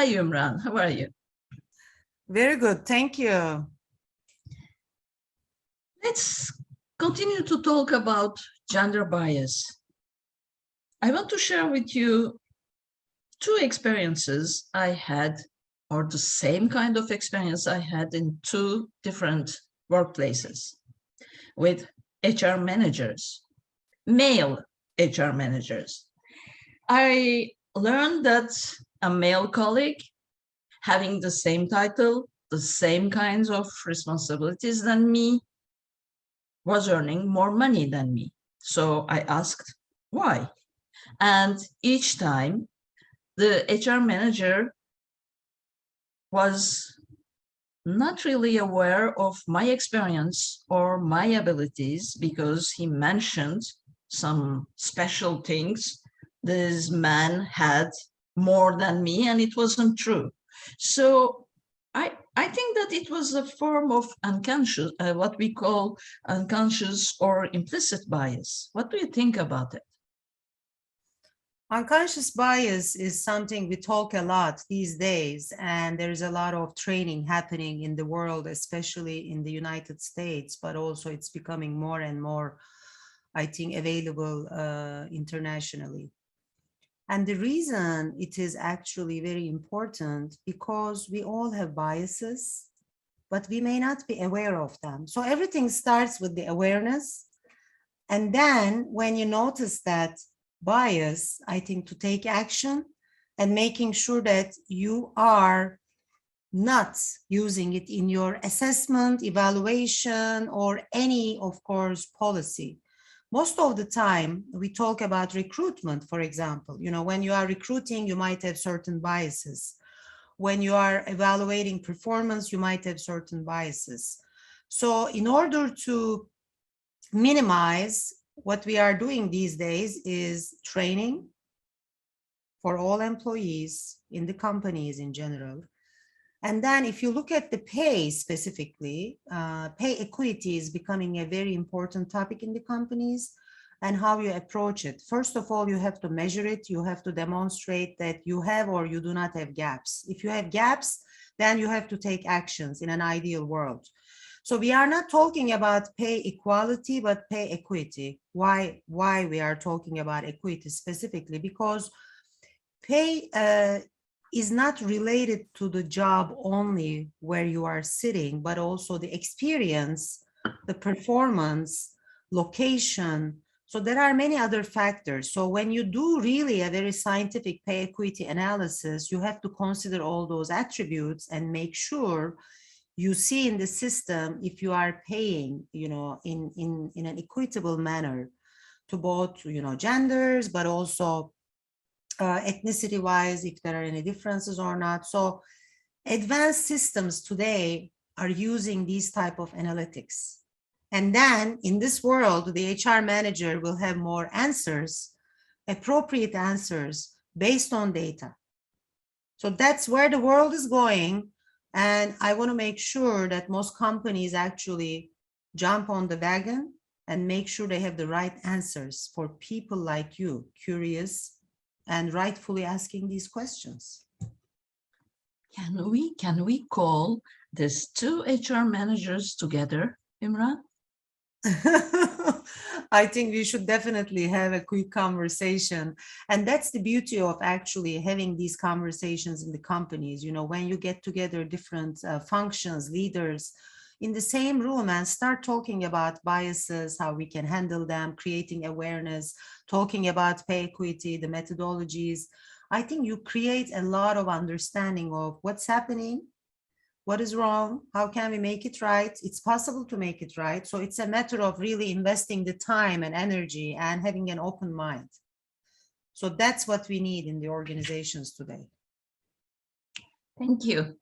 Hi, Imran. How are you? Very good. Thank you. Let's continue to talk about gender bias. I want to share with you two experiences I had, or the same kind of experience I had in two different workplaces with HR managers, male HR managers. I learned that a male colleague having the same title, the same kinds of responsibilities than me, was earning more money than me. So I asked why. And each time the HR manager was not really aware of my experience or my abilities because he mentioned some special things this man had more than me, and it wasn't true. So I think that it was a form of unconscious, what we call unconscious or implicit bias. What do you think about it? Unconscious bias is something we talk a lot these days, and there's a lot of training happening in the world, especially in the United States, but also it's becoming more and more, I think, available internationally. And the reason it is actually very important because we all have biases, but we may not be aware of them. So everything starts with the awareness. And then when you notice that bias, I think to take action and making sure that you are not using it in your assessment, evaluation, or any, of course, policy. Most of the time, we talk about recruitment, for example. You know, when you are recruiting, you might have certain biases. When you are evaluating performance, you might have certain biases. So in order to minimize, what we are doing these days is training for all employees in the companies in general. And then if you look at the pay specifically, pay equity is becoming a very important topic in the companies and how you approach it. First of all, you have to measure it. You have to demonstrate that you have or you do not have gaps. If you have gaps, then you have to take actions in an ideal world. So we are not talking about pay equality, but pay equity. Why we are talking about equity specifically? Because pay is not related to the job only where you are sitting, but also the experience, the performance, location. So there are many other factors. So when you do really a very scientific pay equity analysis, you have to consider all those attributes and make sure you see in the system if you are paying, you know, in an equitable manner to both, you know, genders, but also ethnicity wise, if there are any differences or not. So advanced systems today are using these type of analytics. And then in this world, the HR manager will have more answers, appropriate answers based on data. So that's where the world is going. And I want to make sure that most companies actually jump on the wagon and make sure they have the right answers for people like you, curious and rightfully asking these questions. Can we call these two HR managers together, Imran? I think we should definitely have a quick conversation. And that's the beauty of actually having these conversations in the companies. You know, when you get together different functions, leaders in the same room and start talking about biases, how we can handle them, creating awareness, talking about pay equity, the methodologies, I think you create a lot of understanding of what's happening, what is wrong, how can we make it right. It's possible to make it right. So it's a matter of really investing the time and energy and having an open mind. So that's what we need in the organizations today. Thank you.